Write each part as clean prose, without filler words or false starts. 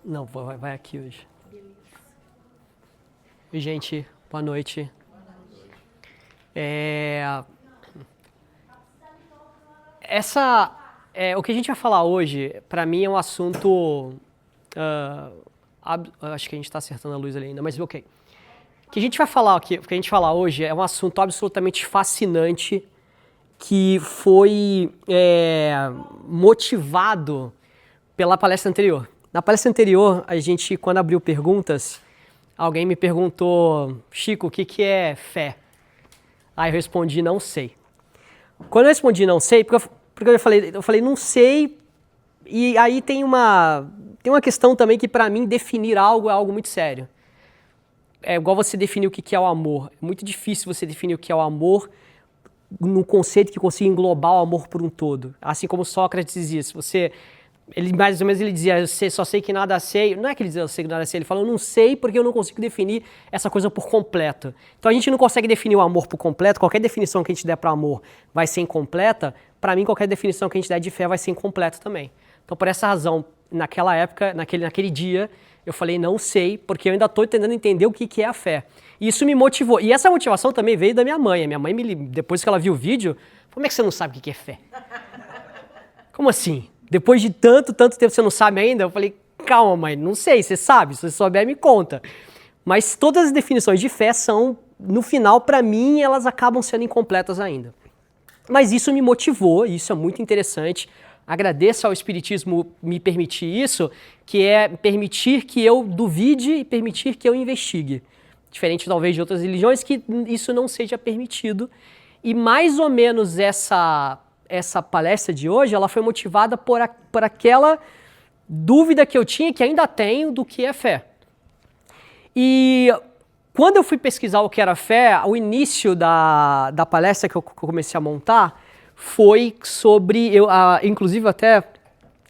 Não, vai aqui hoje. Oi, gente, boa noite. O que a gente vai falar hoje, pra mim, é um assunto. Acho que a gente tá acertando a luz ali ainda, mas ok. O que a gente vai falar aqui, o que a gente falar hoje é um assunto absolutamente fascinante que foi motivado pela palestra anterior. Na palestra anterior, a gente, quando abriu perguntas, alguém me perguntou, Chico, o que é fé? Aí eu respondi, não sei. Quando eu respondi não sei, porque eu falei não sei, e aí tem uma questão também que pra mim definir algo é algo muito sério. É igual você definir o que é o amor. É muito difícil você definir o que é o amor num conceito que consiga englobar o amor por um todo. Assim como Sócrates dizia, ele mais ou menos ele dizia, eu só sei que nada sei. Não é que ele dizia eu sei que nada sei, ele fala eu não sei porque eu não consigo definir essa coisa por completo. Então a gente não consegue definir o amor por completo, qualquer definição que a gente der para amor vai ser incompleta, para mim qualquer definição que a gente der de fé vai ser incompleta também. Então por essa razão, naquela época, naquele dia, eu falei não sei, porque eu ainda estou tentando entender o que é a fé. E isso me motivou. E essa motivação também veio da minha mãe. A minha mãe, depois que ela viu o vídeo, como é que você não sabe o que é fé? Como assim? Depois de tanto tempo você não sabe ainda? Eu falei, calma mãe, não sei, você sabe, se você souber me conta. Mas todas as definições de fé são, no final, para mim, elas acabam sendo incompletas ainda. Mas isso me motivou, e isso é muito interessante. Agradeço ao Espiritismo me permitir isso, que é permitir que eu duvide e permitir que eu investigue. Diferente, talvez, de outras religiões, que isso não seja permitido. E mais ou menos essa palestra de hoje, ela foi motivada por aquela dúvida que eu tinha, que ainda tenho, do que é fé. E quando eu fui pesquisar o que era fé, o início da palestra que eu comecei a montar foi sobre, inclusive até,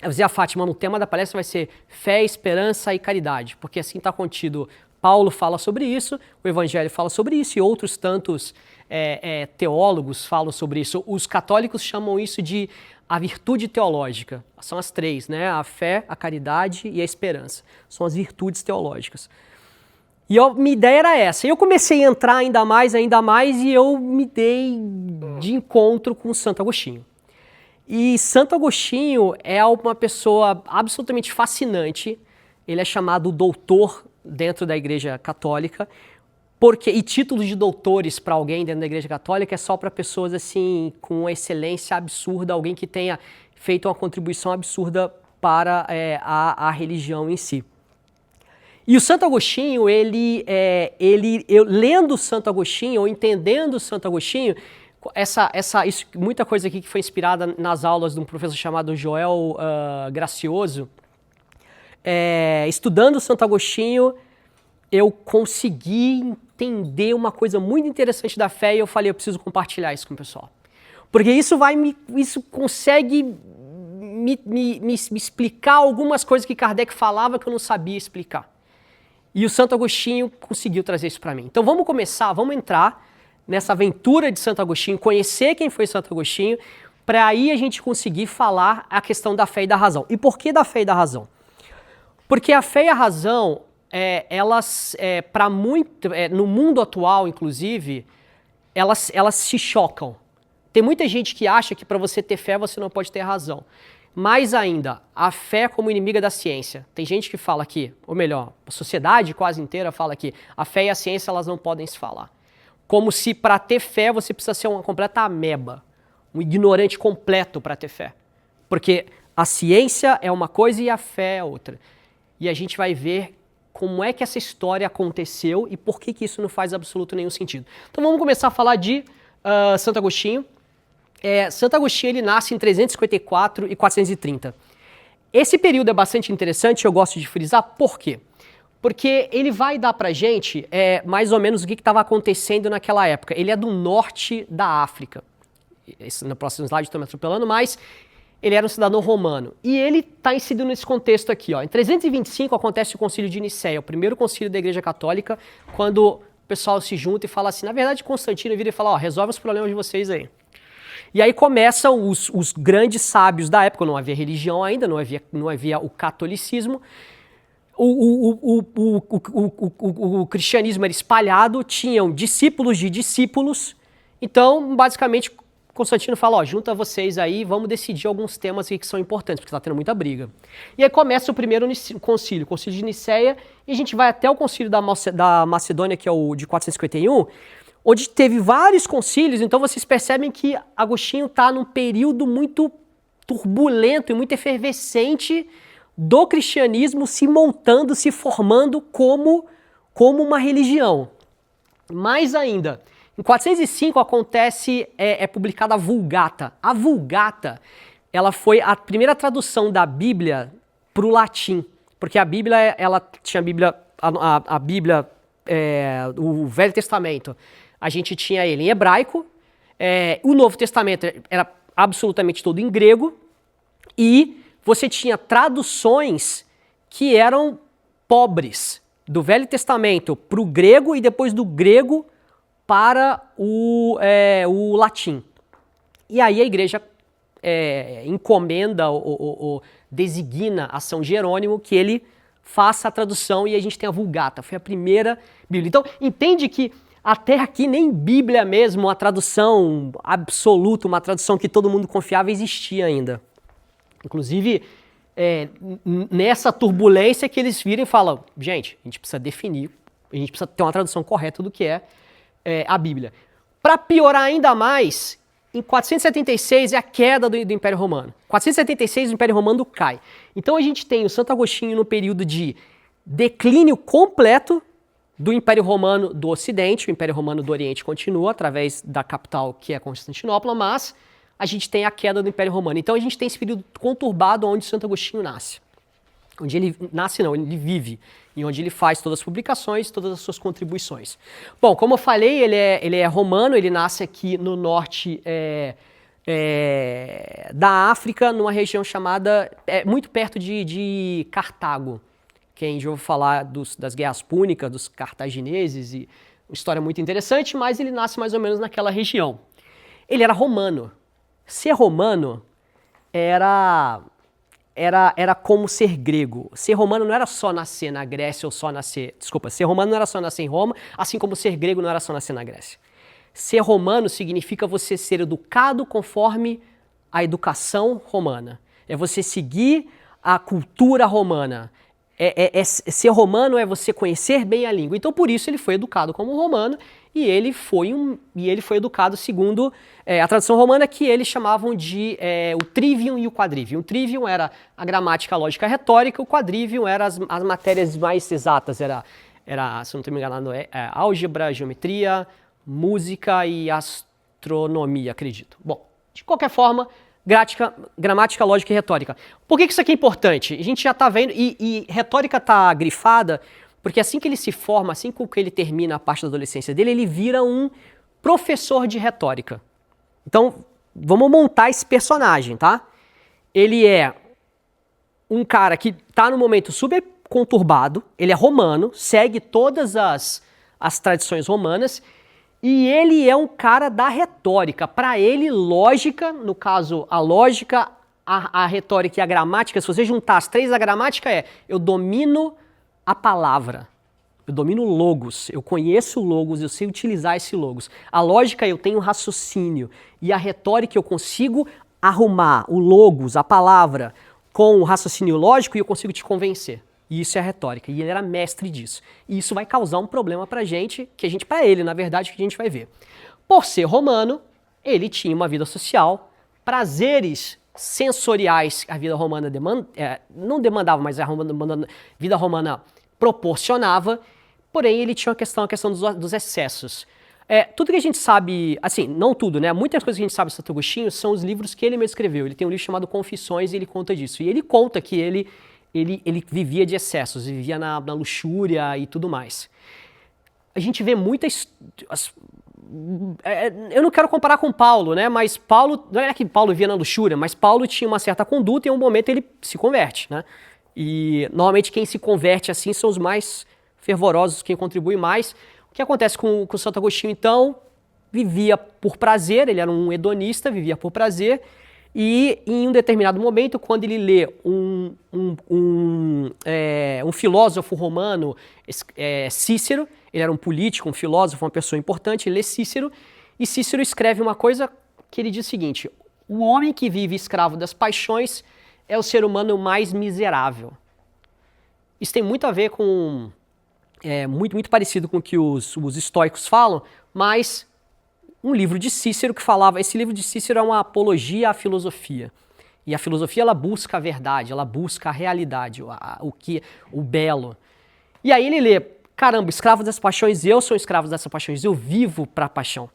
eu dizia a Fátima, o tema da palestra vai ser fé, esperança e caridade, porque assim está contido, Paulo fala sobre isso, o Evangelho fala sobre isso e outros tantos teólogos falam sobre isso. Os católicos chamam isso de a virtude teológica. São as três, né? A fé, a caridade e a esperança. São as virtudes teológicas. E minha ideia era essa. E eu comecei a entrar ainda mais, e eu me dei de encontro com Santo Agostinho. E Santo Agostinho é uma pessoa absolutamente fascinante. Ele é chamado doutor dentro da Igreja Católica, e títulos de doutores para alguém dentro da Igreja Católica é só para pessoas assim com uma excelência absurda, alguém que tenha feito uma contribuição absurda para a religião em si. E o Santo Agostinho, eu lendo Santo Agostinho, ou entendendo Santo Agostinho, muita coisa aqui que foi inspirada nas aulas de um professor chamado Joel Gracioso, estudando Santo Agostinho, eu consegui entender uma coisa muito interessante da fé e eu falei, eu preciso compartilhar isso com o pessoal. Porque isso consegue me explicar algumas coisas que Kardec falava que eu não sabia explicar. E o Santo Agostinho conseguiu trazer isso para mim. Então vamos entrar nessa aventura de Santo Agostinho, conhecer quem foi Santo Agostinho, para aí a gente conseguir falar a questão da fé e da razão. E por que da fé e da razão? Porque a fé e a razão, no mundo atual, inclusive, elas se chocam. Tem muita gente que acha que para você ter fé você não pode ter razão. Mais ainda, a fé como inimiga da ciência. Tem gente que fala que, ou melhor, a sociedade quase inteira fala que a fé e a ciência elas não podem se falar. Como se para ter fé você precisa ser uma completa ameba, um ignorante completo para ter fé. Porque a ciência é uma coisa e a fé é outra. E a gente vai ver como é que essa história aconteceu e por que isso não faz absoluto nenhum sentido. Então vamos começar a falar de Santo Agostinho. Santo Agostinho ele nasce em 354 e 430. Esse período é bastante interessante, eu gosto de frisar, por quê? Porque ele vai dar pra gente mais ou menos o que estava acontecendo naquela época. Ele é do norte da África. No próximo slide estou me atropelando, mas ele era um cidadão romano. E ele está inserido nesse contexto aqui. Ó. Em 325 acontece o Concílio de Nicéia, o primeiro concílio da Igreja Católica, quando o pessoal se junta e fala assim, na verdade Constantino vira e fala, resolve os problemas de vocês aí. E aí começam os grandes sábios da época, não havia religião ainda, não havia o catolicismo, o cristianismo era espalhado, tinham discípulos de discípulos, então, basicamente, Constantino fala, ó, junta vocês aí, vamos decidir alguns temas que são importantes, porque está tendo muita briga. E aí começa o primeiro concílio, o concílio de Nicéia, e a gente vai até o concílio da Macedônia, que é o de 451, onde teve vários concílios, então vocês percebem que Agostinho está num período muito turbulento e muito efervescente do cristianismo se montando, se formando como uma religião. Mais ainda, em 405 é publicada a Vulgata. A Vulgata, ela foi a primeira tradução da Bíblia para o latim, porque a Bíblia, ela tinha a Bíblia, o Velho Testamento, a gente tinha ele em hebraico, o Novo Testamento era absolutamente todo em grego, e você tinha traduções que eram pobres, do Velho Testamento para o grego e depois do grego para o latim. E aí a igreja encomenda ou designa a São Jerônimo que ele faça a tradução e a gente tem a Vulgata, foi a primeira Bíblia. Então entende que até aqui nem Bíblia mesmo, uma tradução absoluta, uma tradução que todo mundo confiava existia ainda. Inclusive, nessa turbulência que eles viram e falam, gente, a gente precisa definir, a gente precisa ter uma tradução correta do que é a Bíblia. Para piorar ainda mais, em 476 é a queda do Império Romano. 476 o Império Romano cai. Então a gente tem o Santo Agostinho no período de declínio completo do Império Romano do Ocidente, o Império Romano do Oriente continua através da capital que é Constantinopla, mas a gente tem a queda do Império Romano. Então a gente tem esse período conturbado onde Santo Agostinho nasce. Onde ele nasce não, ele vive, e onde ele faz todas as publicações, todas as suas contribuições. Bom, como eu falei, ele é romano, ele nasce aqui no norte da África, numa região chamada, muito perto de Cartago. Quem já ouviu falar das guerras púnicas, dos cartagineses, e uma história muito interessante, mas ele nasce mais ou menos naquela região. Ele era romano. Ser romano era como ser grego. Ser romano não era só nascer na Grécia ou só nascer... Desculpa, ser romano não era só nascer em Roma, assim como ser grego não era só nascer na Grécia. Ser romano significa você ser educado conforme a educação romana. É você seguir a cultura romana. Ser romano é você conhecer bem a língua. Então, por isso, ele foi educado como romano e ele foi educado segundo a tradição romana, que eles chamavam de o trivium e o quadrivium. O trivium era a gramática, a lógica, a retórica, o quadrivium era as matérias mais exatas, era, se não estou me enganando, álgebra, geometria, música e astronomia, acredito. Bom, de qualquer forma, gramática, lógica e retórica. Por que isso aqui é importante? A gente já está vendo, e retórica está grifada, porque assim que ele se forma, assim que ele termina a parte da adolescência dele, ele vira um professor de retórica. Então, vamos montar esse personagem, tá? Ele é um cara que está num momento super conturbado, ele é romano, segue todas as tradições romanas, e ele é um cara da retórica. Para ele, lógica, no caso, a lógica, a retórica e a gramática, se você juntar as três, a gramática eu domino a palavra, eu domino o logos, eu conheço o logos, eu sei utilizar esse logos. A lógica, eu tenho raciocínio, e a retórica, eu consigo arrumar o logos, a palavra, com o raciocínio lógico e eu consigo te convencer. E isso é a retórica, e ele era mestre disso. E isso vai causar um problema pra gente, para ele, na verdade, que a gente vai ver. Por ser romano, ele tinha uma vida social, prazeres sensoriais, a vida romana não demandava, mas a vida romana proporcionava, porém ele tinha a questão dos excessos. Tudo que a gente sabe, assim, não tudo, né? Muitas coisas que a gente sabe de Santo Agostinho são os livros que ele mesmo escreveu. Ele tem um livro chamado Confissões e ele conta disso. E ele conta que ele vivia de excessos, vivia na luxúria e tudo mais. A gente vê muitas... eu não quero comparar com Paulo, né? Mas Paulo, não é que Paulo vivia na luxúria, mas Paulo tinha uma certa conduta e em um momento ele se converte, né? E normalmente quem se converte assim são os mais fervorosos, quem contribui mais. O que acontece com Santo Agostinho, então? Vivia por prazer, ele era um hedonista, vivia por prazer, E em um determinado momento, quando ele lê um filósofo romano, Cícero, ele era um político, um filósofo, uma pessoa importante, ele lê Cícero, e Cícero escreve uma coisa que ele diz o seguinte: o homem que vive escravo das paixões é o ser humano mais miserável. Isso tem muito a ver com, muito parecido com o que os estoicos falam, mas um livro de Cícero que falava, esse livro de Cícero é uma apologia à filosofia. E a filosofia, ela busca a verdade, ela busca a realidade, o belo. E aí ele lê, caramba, escravo das paixões, eu sou escravo dessas paixões, eu vivo para a paixão.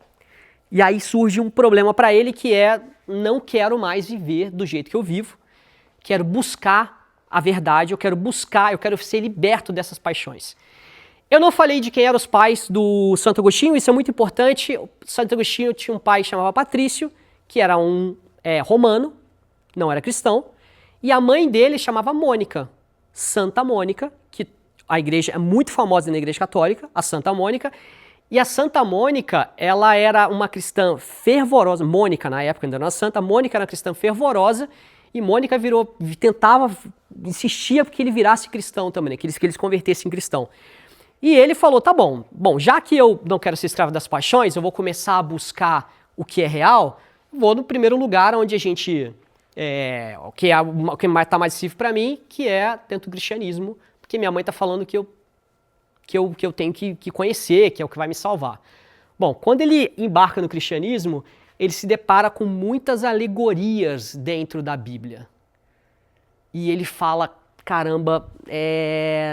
E aí surge um problema para ele que é, não quero mais viver do jeito que eu vivo, quero buscar a verdade, eu quero ser liberto dessas paixões. Eu não falei de quem eram os pais do Santo Agostinho, isso é muito importante. O Santo Agostinho tinha um pai que chamava Patrício, que era um romano, não era cristão, e a mãe dele chamava Mônica, Santa Mônica, que a igreja é muito famosa na Igreja Católica, a Santa Mônica, e a Santa Mônica, ela era uma cristã fervorosa, Mônica na época ainda não era santa, Mônica era uma cristã fervorosa, e Mônica insistia porque ele virasse cristão também, né, que ele se convertesse em cristão. E ele falou, tá bom, já que eu não quero ser escravo das paixões, eu vou começar a buscar o que é real, vou no primeiro lugar onde a gente, o que está mais acessível para mim, que é dentro do cristianismo, porque minha mãe está falando que eu tenho que conhecer, que é o que vai me salvar. Bom, quando ele embarca no cristianismo, ele se depara com muitas alegorias dentro da Bíblia. E ele fala, caramba,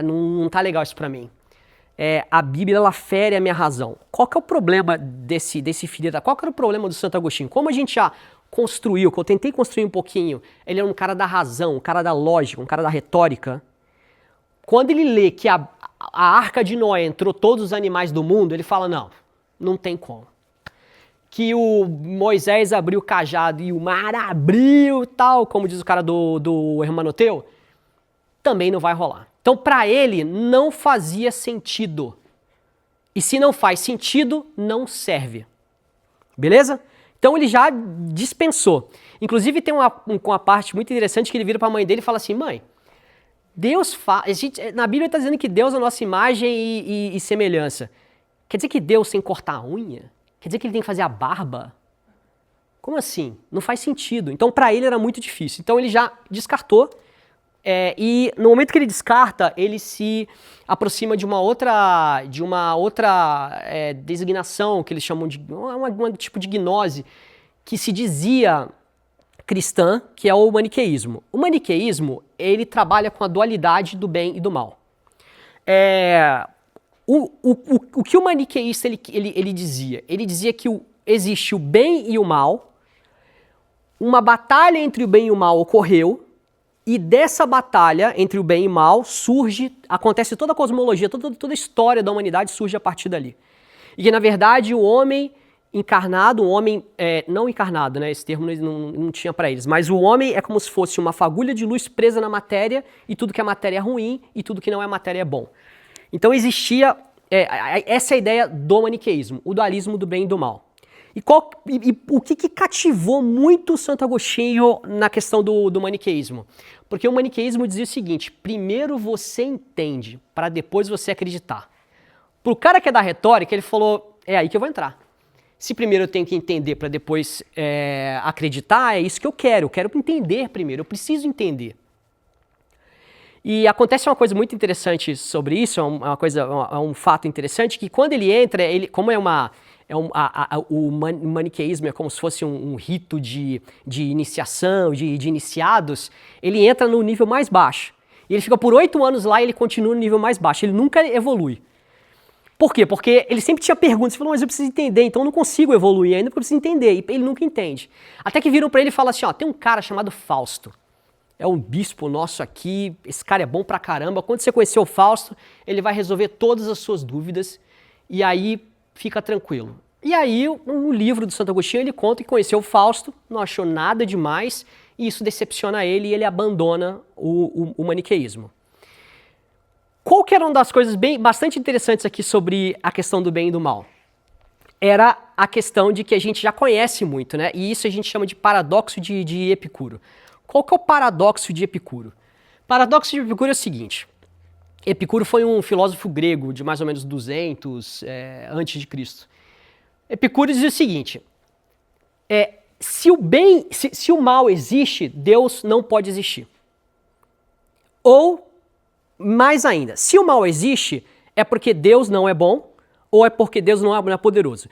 não tá legal isso para mim. A Bíblia, ela fere a minha razão. Qual que é o problema desse filho? Qual que era o problema do Santo Agostinho? Como a gente já construiu, que eu tentei construir um pouquinho, ele é um cara da razão, um cara da lógica, um cara da retórica. Quando ele lê que a Arca de Noé entrou todos os animais do mundo, ele fala, não tem como. Que o Moisés abriu o cajado e o mar abriu, tal, como diz o cara do Hermanoteu, também não vai rolar. Então, para ele, não fazia sentido. E se não faz sentido, não serve. Beleza? Então, ele já dispensou. Inclusive, tem uma parte muito interessante que ele vira para a mãe dele e fala assim, mãe, na Bíblia está dizendo que Deus é a nossa imagem e semelhança. Quer dizer que Deus tem que cortar a unha? Quer dizer que ele tem que fazer a barba? Como assim? Não faz sentido. Então, para ele era muito difícil. Então, ele já descartou. E no momento que ele descarta, ele se aproxima de uma outra designação que eles chamam de um tipo de gnose que se dizia cristã, que é o maniqueísmo. O maniqueísmo, ele trabalha com a dualidade do bem e do mal. O que o maniqueísta ele dizia? Ele dizia que existe o bem e o mal, uma batalha entre o bem e o mal ocorreu, e dessa batalha entre o bem e o mal acontece toda a cosmologia, toda a história da humanidade surge a partir dali. E que, na verdade, o homem encarnado, não encarnado, né? Esse termo não tinha para eles, mas o homem é como se fosse uma fagulha de luz presa na matéria, e tudo que é matéria é ruim, e tudo que não é matéria é bom. Então existia essa é a ideia do maniqueísmo, o dualismo do bem e do mal. E o que cativou muito Santo Agostinho na questão do maniqueísmo? Porque o maniqueísmo dizia o seguinte, primeiro você entende, para depois você acreditar. Pro cara que é da retórica, ele falou, é aí que eu vou entrar. Se primeiro eu tenho que entender para depois acreditar, é isso que eu quero entender primeiro, eu preciso entender. E acontece uma coisa muito interessante sobre isso, um fato interessante, que quando ele entra, como o maniqueísmo é como se fosse um rito de iniciação, de iniciados, ele entra no nível mais baixo. E ele fica por 8 anos lá e ele continua no nível mais baixo, ele nunca evolui. Por quê? Porque ele sempre tinha perguntas, ele falou, mas eu preciso entender, então eu não consigo evoluir ainda porque eu preciso entender, e ele nunca entende. Até que viram para ele e falam assim, tem um cara chamado Fausto, é um bispo nosso aqui, esse cara é bom pra caramba, quando você conhecer o Fausto, ele vai resolver todas as suas dúvidas, e aí fica tranquilo. E aí, no livro do Santo Agostinho, ele conta que conheceu o Fausto, não achou nada demais, e isso decepciona ele e ele abandona o maniqueísmo. Qual que era uma das coisas bastante interessantes aqui sobre a questão do bem e do mal? era a questão de que a gente já conhece muito, né? E isso a gente chama de paradoxo de Epicuro. Qual que é o paradoxo de Epicuro? O paradoxo de Epicuro é o seguinte. Epicuro foi um filósofo grego de mais ou menos 200 antes de Cristo. Epicuro diz o seguinte, se o mal existe, Deus não pode existir. Ou, mais ainda, se o mal existe, é porque Deus não é bom, ou é porque Deus não é poderoso.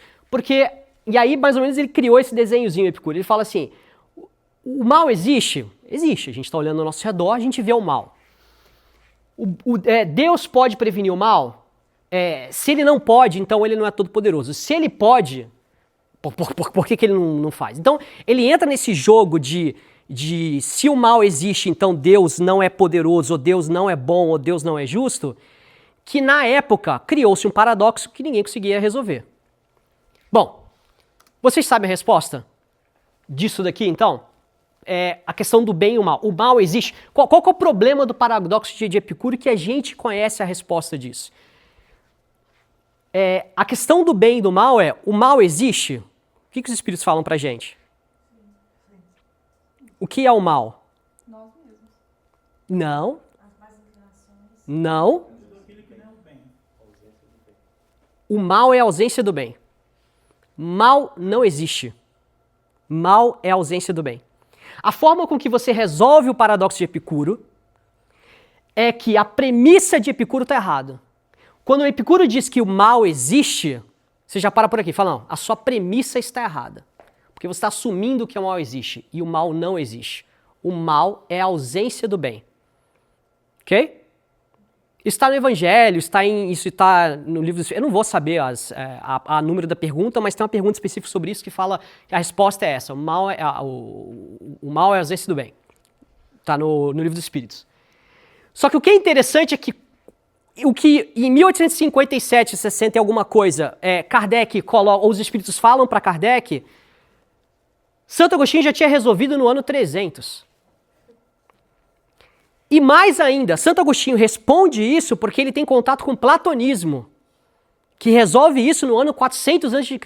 E aí, mais ou menos, ele criou esse desenhozinho, Epicuro. Ele fala assim, o mal existe? Existe. A gente está olhando ao nosso redor, a gente vê o mal. Deus pode prevenir o mal? Se ele não pode, então ele não é todo poderoso. Se ele pode, por que ele não faz? Então, ele entra nesse jogo de se o mal existe, então Deus não é poderoso, ou Deus não é bom, ou Deus não é justo, que na época criou-se um paradoxo que ninguém conseguia resolver. Bom, vocês sabem a resposta disso daqui, então? A questão do bem e o mal. O mal existe. Qual que é o problema do paradoxo de Epicuro que a gente conhece a resposta disso? A questão do bem e do mal o mal existe? O que os espíritos falam pra gente? O que é o mal? Nós mesmos. Não. As más inclinações. Não. O mal é a ausência do bem. Mal não existe. Mal é a ausência do bem. A forma com que você resolve o paradoxo de Epicuro é que a premissa de Epicuro está errada. Quando o Epicuro diz que o mal existe, você já para por aqui e fala, não, a sua premissa está errada. Porque você está assumindo que o mal existe e o mal não existe. O mal é a ausência do bem. Ok? Isso está no Evangelho, isso está no livro dos... Eu não vou saber a número da pergunta, mas tem uma pergunta específica sobre isso que fala que a resposta é essa. O mal é a ausência do bem. Está no livro dos Espíritos. Só que o que é interessante é que o que em 1857, 60 e alguma coisa, Kardec coloca, ou os Espíritos falam para Kardec, Santo Agostinho já tinha resolvido no ano 300. E mais ainda, Santo Agostinho responde isso porque ele tem contato com o platonismo, que resolve isso no ano 400 a.C.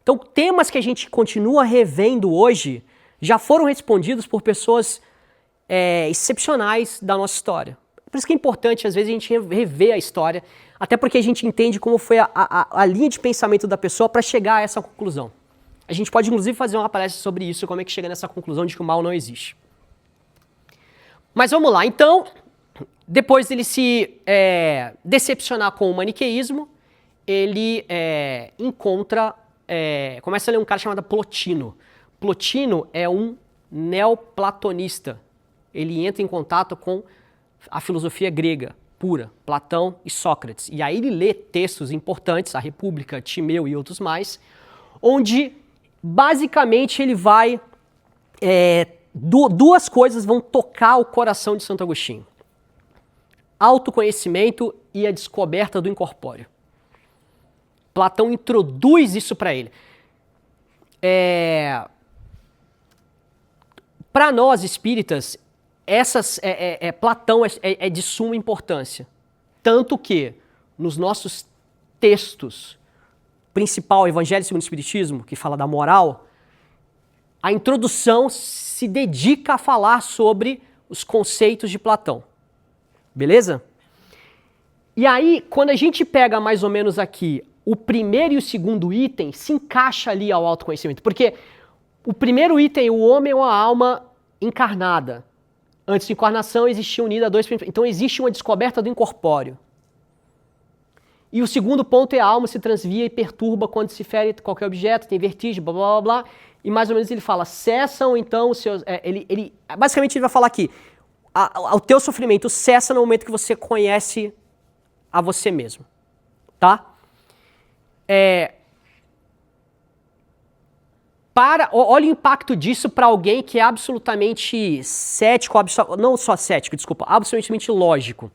Então, temas que a gente continua revendo hoje já foram respondidos por pessoas excepcionais da nossa história. Por isso que é importante, às vezes, a gente rever a história, até porque a gente entende como foi a linha de pensamento da pessoa para chegar a essa conclusão. A gente pode, inclusive, fazer uma palestra sobre isso, como é que chega nessa conclusão de que o mal não existe. Mas vamos lá, então, depois dele se decepcionar com o maniqueísmo, ele começa a ler um cara chamado Plotino. Plotino é um neoplatonista. Ele entra em contato com a filosofia grega pura, Platão e Sócrates. E aí ele lê textos importantes, a República, Timeu e outros mais, onde basicamente ele vai... duas coisas vão tocar o coração de Santo Agostinho. Autoconhecimento e a descoberta do incorpóreo. Platão introduz isso para ele. Para nós espíritas, Platão é de suma importância. Tanto que, nos nossos textos, principal, Evangelho segundo o Espiritismo, que fala da moral, a introdução se dedica a falar sobre os conceitos de Platão. Beleza? E aí, quando a gente pega mais ou menos aqui o primeiro e o segundo item, se encaixa ali ao autoconhecimento. Porque o primeiro item, o homem é uma alma encarnada. Antes da encarnação existia unida a dois... Então existe uma descoberta do incorpóreo. E o segundo ponto é a alma se transvia e perturba quando se fere qualquer objeto, tem vertigem, blá, blá, blá, blá. E mais ou menos ele fala, cessam então os seus... basicamente ele vai falar aqui, o teu sofrimento cessa no momento que você conhece a você mesmo. Tá? Olha o impacto disso para alguém que é absolutamente cético, não só cético, desculpa, absolutamente lógico.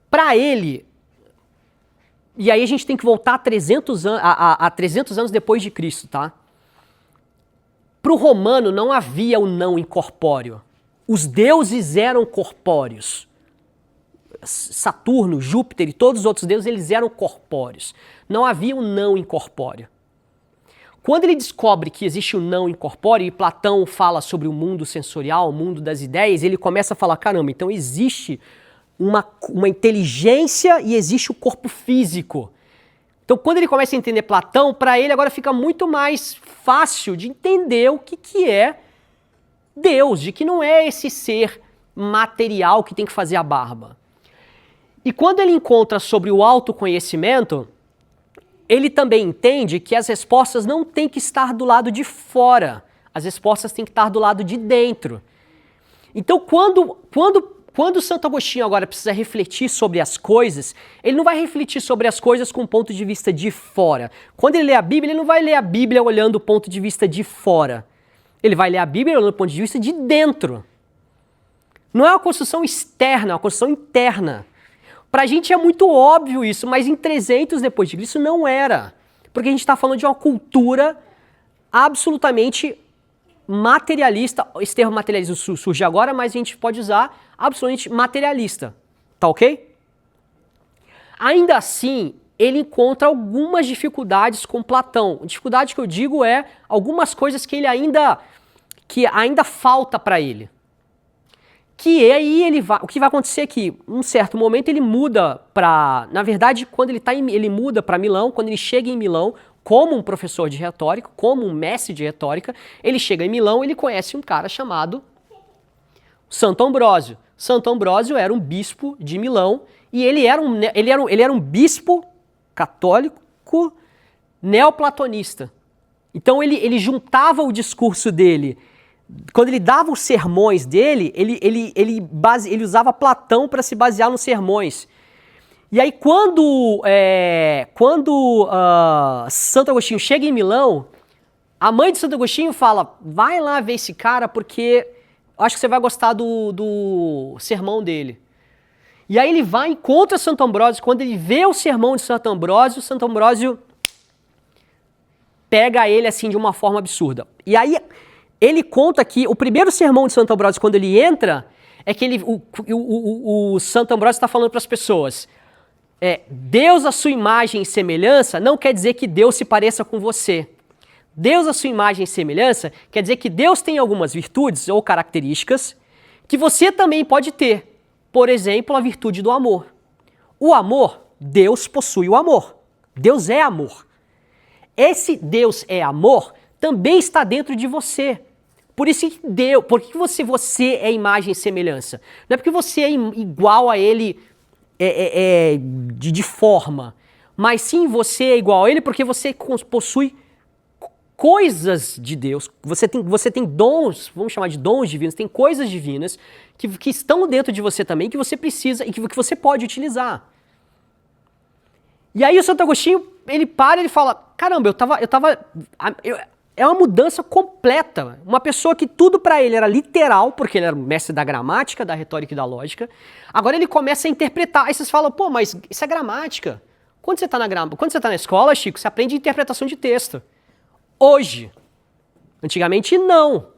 Para ele... E aí a gente tem que voltar a 300 anos depois de Cristo, tá? Para o romano não havia o não incorpóreo. Os deuses eram corpóreos. Saturno, Júpiter e todos os outros deuses, eles eram corpóreos. Não havia um não incorpóreo. Quando ele descobre que existe o não incorpóreo, e Platão fala sobre o mundo sensorial, o mundo das ideias, ele começa a falar, caramba, então existe uma inteligência e existe o corpo físico. Então, quando ele começa a entender Platão, para ele agora fica muito mais fácil de entender o que é Deus, de que não é esse ser material que tem que fazer a barba. E quando ele encontra sobre o autoconhecimento, ele também entende que as respostas não têm que estar do lado de fora, as respostas têm que estar do lado de dentro. Então, quando Santo Agostinho agora precisa refletir sobre as coisas, ele não vai refletir sobre as coisas com o ponto de vista de fora. Quando ele lê a Bíblia, ele não vai ler a Bíblia olhando o ponto de vista de fora. Ele vai ler a Bíblia olhando o ponto de vista de dentro. Não é uma construção externa, é uma construção interna. Para a gente é muito óbvio isso, mas em 300 depois de Cristo não era. Porque a gente está falando de uma cultura absolutamente materialista. Esse termo materialista surge agora, mas a gente pode usar absolutamente materialista. Tá ok? Ainda assim, ele encontra algumas dificuldades com Platão. A dificuldade que eu digo é algumas coisas que ainda falta para ele. Que aí o que vai acontecer é que, em um certo momento, ele muda para... Na verdade, quando ele muda para Milão, quando ele chega em Milão, como um professor de retórica, como um mestre de retórica, ele chega em Milão e ele conhece um cara chamado Santo Ambrósio. Santo Ambrósio era um bispo de Milão e ele era um bispo católico neoplatonista. Então ele juntava o discurso dele. Quando ele dava os sermões dele, ele usava Platão para se basear nos sermões. E aí quando Santo Agostinho chega em Milão, a mãe de Santo Agostinho fala, vai lá ver esse cara porque acho que você vai gostar do sermão dele. E aí ele vai e encontra Santo Ambrósio. Quando ele vê o sermão de Santo Ambrósio pega ele assim de uma forma absurda. E aí ele conta que o primeiro sermão de Santo Ambrósio, quando ele entra, é que o Santo Ambrósio está falando para as pessoas, Deus à sua imagem e semelhança não quer dizer que Deus se pareça com você. Deus à sua imagem e semelhança quer dizer que Deus tem algumas virtudes ou características que você também pode ter. Por exemplo, a virtude do amor. O amor, Deus possui o amor. Deus é amor. Esse Deus é amor também está dentro de você. Por isso que porque você é imagem e semelhança. Não é porque você é igual a ele de forma, mas sim você é igual a ele porque você possui coisas de Deus. Você tem dons, vamos chamar de dons divinos, tem coisas divinas que estão dentro de você também, que você precisa e que você pode utilizar. E aí o Santo Agostinho, ele para e ele fala, caramba, é uma mudança completa. Uma pessoa que tudo para ele era literal, porque ele era mestre da gramática, da retórica e da lógica. Agora ele começa a interpretar. Aí vocês falam, pô, mas isso é gramática. Quando você tá na escola, Chico, você aprende interpretação de texto. Hoje. Antigamente, não.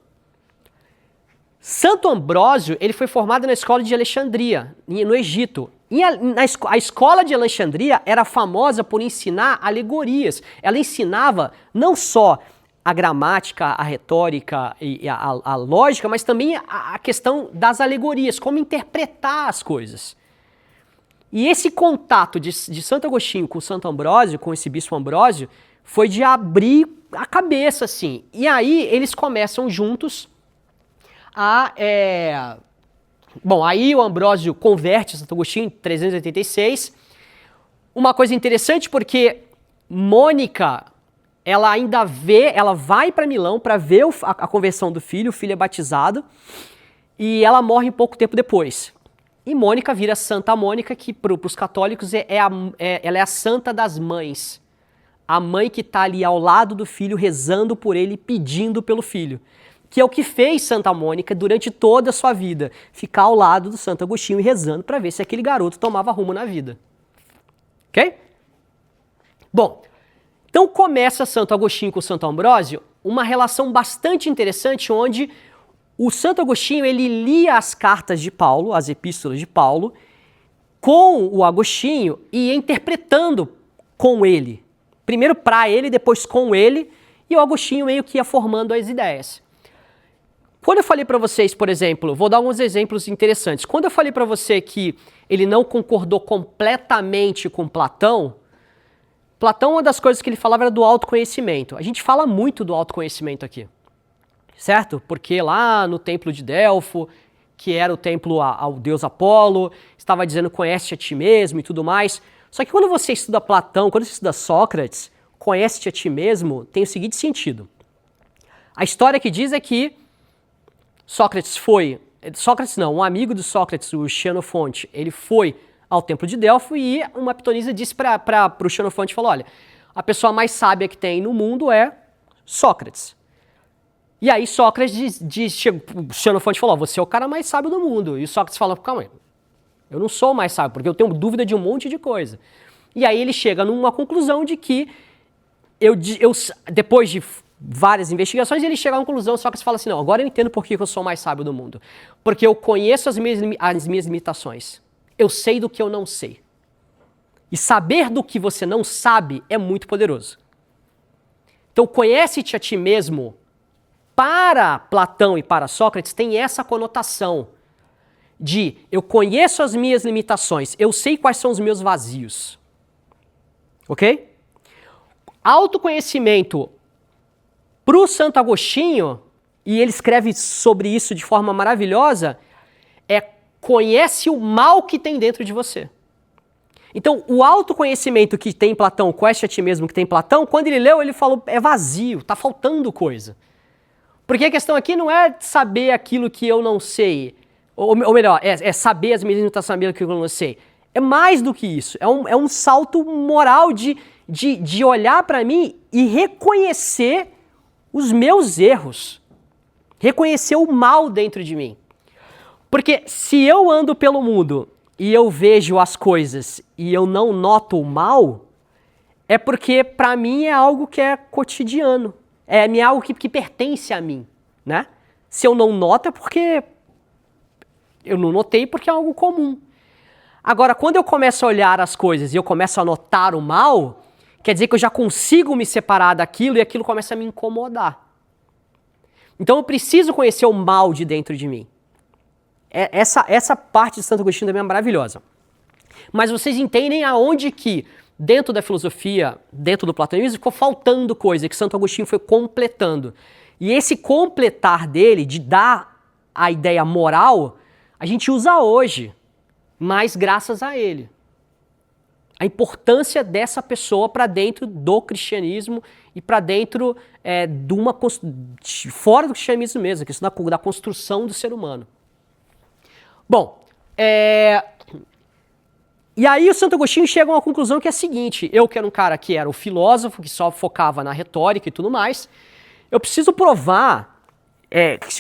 Santo Ambrósio, ele foi formado na escola de Alexandria, no Egito. E a escola de Alexandria era famosa por ensinar alegorias. Ela ensinava não só a gramática, a retórica e a lógica, mas também a questão das alegorias, como interpretar as coisas. E esse contato de Santo Agostinho com Santo Ambrósio, com esse bispo Ambrósio, foi de abrir a cabeça, assim. E aí eles começam juntos Bom, aí o Ambrósio converte Santo Agostinho em 386. Uma coisa interessante porque Mônica, ela vai para Milão para ver a conversão do filho, o filho é batizado, e ela morre pouco tempo depois. E Mônica vira Santa Mônica, que para os católicos ela é a santa das mães. A mãe que está ali ao lado do filho, rezando por ele, pedindo pelo filho. Que é o que fez Santa Mônica durante toda a sua vida, ficar ao lado do Santo Agostinho e rezando para ver se aquele garoto tomava rumo na vida. Ok? Bom, então começa Santo Agostinho com Santo Ambrósio uma relação bastante interessante onde o Santo Agostinho ele lia as cartas de Paulo, as epístolas de Paulo, com o Agostinho e ia interpretando com ele. Primeiro para ele, depois com ele, e o Agostinho meio que ia formando as ideias. Quando eu falei para vocês, por exemplo, vou dar alguns exemplos interessantes. Quando eu falei para você que ele não concordou completamente com Platão, uma das coisas que ele falava era do autoconhecimento. A gente fala muito do autoconhecimento aqui, certo? Porque lá no templo de Delfo, que era o templo ao deus Apolo, estava dizendo conhece-te a ti mesmo e tudo mais. Só que quando você estuda Platão, quando você estuda Sócrates, conhece-te a ti mesmo, tem o seguinte sentido. A história que diz é que um amigo de Sócrates, o Xenofonte, ele foi ao templo de Delfo e uma pitonisa disse para o Xenofonte, falou, olha, a pessoa mais sábia que tem no mundo é Sócrates. E aí Sócrates o Xenofonte falou, você é o cara mais sábio do mundo. E o Sócrates falou, calma aí, eu não sou o mais sábio, porque eu tenho dúvida de um monte de coisa. E aí ele chega numa conclusão de que, depois de várias investigações, ele chega à conclusão, Sócrates fala assim, não, agora eu entendo por que eu sou o mais sábio do mundo. Porque eu conheço as minhas limitações. Eu sei do que eu não sei. E saber do que você não sabe é muito poderoso. Então, conhece-te a ti mesmo, para Platão e para Sócrates, tem essa conotação de eu conheço as minhas limitações, eu sei quais são os meus vazios. Ok? Autoconhecimento para o Santo Agostinho, e ele escreve sobre isso de forma maravilhosa, é conhece o mal que tem dentro de você. Então, o autoconhecimento que tem em Platão, conhece a ti mesmo que tem em Platão, quando ele leu, ele falou, é vazio, está faltando coisa. Porque a questão aqui não é saber aquilo que eu não sei, ou melhor, é saber as minhas limitações, saber aquilo que eu não sei. É mais do que isso, é um salto moral de olhar para mim e reconhecer os meus erros, reconhecer o mal dentro de mim. Porque se eu ando pelo mundo e eu vejo as coisas e eu não noto o mal, é porque para mim é algo que é cotidiano, é algo que pertence a mim, né? Se eu não noto é porque eu não notei porque é algo comum. Agora, quando eu começo a olhar as coisas e eu começo a notar o mal, quer dizer que eu já consigo me separar daquilo e aquilo começa a me incomodar. Então eu preciso conhecer o mal de dentro de mim. Essa parte de Santo Agostinho também é maravilhosa. Mas vocês entendem aonde que, dentro da filosofia, dentro do platonismo, ficou faltando coisa, que Santo Agostinho foi completando. E esse completar dele, de dar a ideia moral, a gente usa hoje, mas graças a ele. A importância dessa pessoa para dentro do cristianismo e para dentro fora do cristianismo mesmo, a questão da construção do ser humano. Bom, e aí o Santo Agostinho chega a uma conclusão que é a seguinte, eu que era um cara que era o filósofo, que só focava na retórica e tudo mais, eu preciso provar,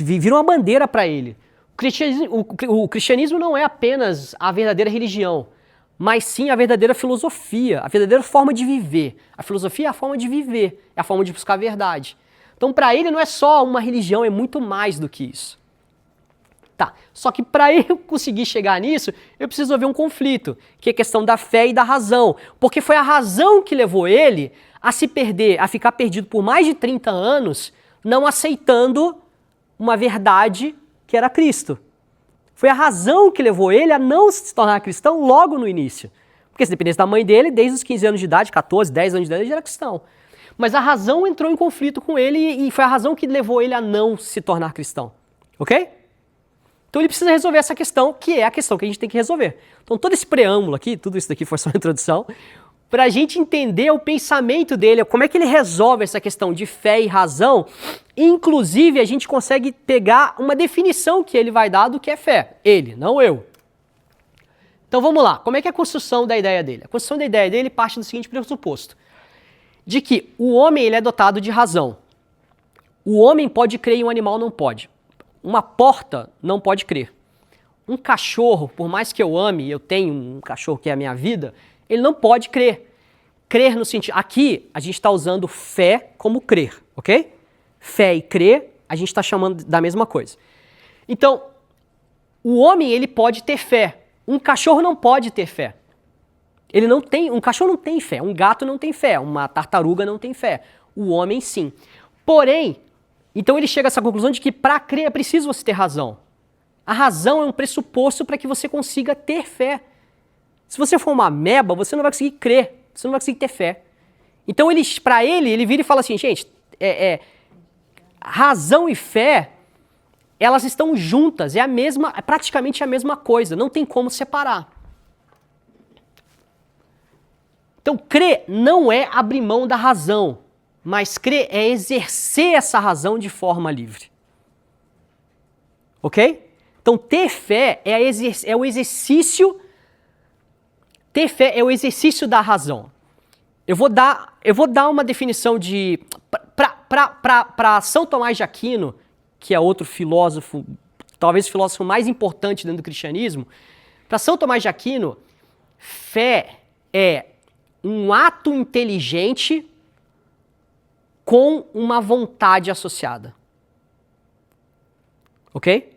vira uma bandeira para ele. O cristianismo não é apenas a verdadeira religião, mas sim a verdadeira filosofia, a verdadeira forma de viver. A filosofia é a forma de viver, é a forma de buscar a verdade. Então, para ele, não é só uma religião, é muito mais do que isso. Tá, só que para eu conseguir chegar nisso, eu preciso ver um conflito, que é a questão da fé e da razão. Porque foi a razão que levou ele a se perder, a ficar perdido por mais de 30 anos, não aceitando uma verdade que era Cristo. Foi a razão que levou ele a não se tornar cristão logo no início. Porque se dependesse da mãe dele, desde os 15 anos de idade, 14, 10 anos de idade, ele já era cristão. Mas a razão entrou em conflito com ele e foi a razão que levou ele a não se tornar cristão. Ok? Então ele precisa resolver essa questão, que é a questão que a gente tem que resolver. Então todo esse preâmbulo aqui, tudo isso daqui foi só uma introdução, para a gente entender o pensamento dele, como é que ele resolve essa questão de fé e razão. Inclusive, a gente consegue pegar uma definição que ele vai dar do que é fé. Ele, não eu. Então vamos lá, como é que é a construção da ideia dele? A construção da ideia dele parte do seguinte pressuposto, de que o homem ele é dotado de razão. O homem pode crer e um animal não pode. Uma porta não pode crer. Um cachorro, por mais que eu ame, eu tenho um cachorro que é a minha vida, ele não pode crer. Crer no sentido... Aqui, a gente está usando fé como crer, ok? Fé e crer, a gente está chamando da mesma coisa. Então, o homem, ele pode ter fé, um cachorro não pode ter fé. Um cachorro não tem fé, um gato não tem fé, uma tartaruga não tem fé. O homem sim. Porém, então ele chega a essa conclusão de que para crer é preciso você ter razão. A razão é um pressuposto para que você consiga ter fé. Se você for uma ameba, você não vai conseguir crer, você não vai conseguir ter fé. Então para ele vira e fala assim, gente, razão e fé, elas estão juntas, é praticamente a mesma coisa, não tem como separar. Então, crer não é abrir mão da razão, mas crer é exercer essa razão de forma livre. Ok? Então, ter fé é o exercício. Ter fé é o exercício da razão. Eu vou dar uma definição de. Para São Tomás de Aquino, que é outro filósofo, talvez o filósofo mais importante dentro do cristianismo, para São Tomás de Aquino, fé é um ato inteligente com uma vontade associada. Ok?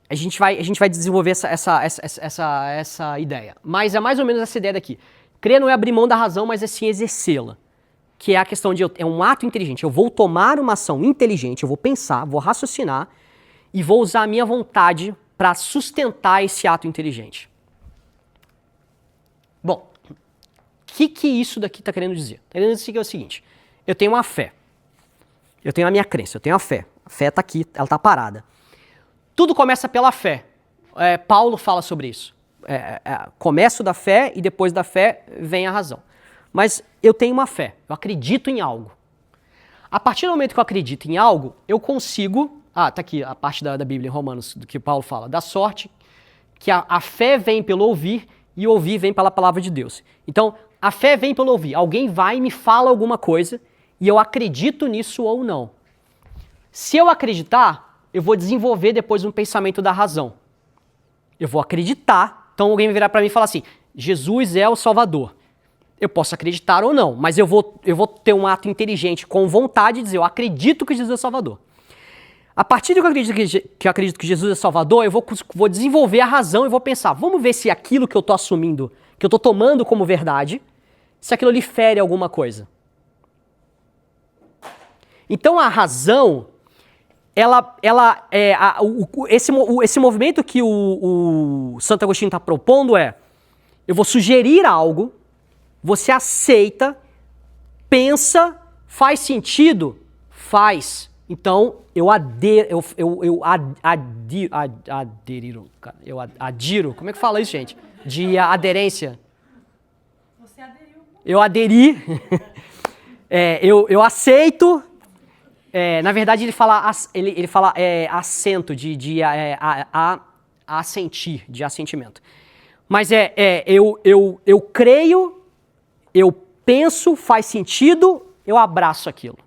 A gente vai desenvolver essa ideia. Mas é mais ou menos essa ideia daqui. Crer não é abrir mão da razão, mas é sim exercê-la. Que é a questão de, é um ato inteligente. Eu vou tomar uma ação inteligente, eu vou pensar, vou raciocinar e vou usar a minha vontade para sustentar esse ato inteligente. Bom, o que isso daqui está querendo dizer? Está querendo dizer que é o seguinte, eu tenho uma fé, eu tenho a minha crença, eu tenho a fé está aqui, ela está parada. Tudo começa pela fé. Paulo fala sobre isso. Começo da fé e depois da fé vem a razão. Mas eu tenho uma fé, eu acredito em algo. A partir do momento que eu acredito em algo, eu consigo... tá aqui a parte da Bíblia em Romanos, do que Paulo fala. Da sorte que a fé vem pelo ouvir e o ouvir vem pela palavra de Deus. Então, a fé vem pelo ouvir. Alguém vai e me fala alguma coisa e eu acredito nisso ou não. Se eu acreditar, eu vou desenvolver depois um pensamento da razão. Eu vou acreditar. Então alguém vai virar para mim e falar assim, Jesus é o Salvador. Eu posso acreditar ou não, mas eu vou ter um ato inteligente com vontade de dizer, eu acredito que Jesus é o Salvador. A partir de que eu acredito que Jesus é Salvador, eu vou desenvolver a razão e vou pensar, vamos ver se aquilo que eu estou assumindo, que eu estou tomando como verdade, se aquilo lhe fere alguma coisa. Então a razão, esse movimento que o Santo Agostinho está propondo eu vou sugerir algo, você aceita, pensa, faz sentido? Faz. Então, eu adiro, como é que fala isso, gente? De aderência. Você aderiu. Eu aderi, eu aceito, na verdade ele fala assento, de assentir, de assentimento. Mas eu creio, eu penso, faz sentido, eu abraço aquilo.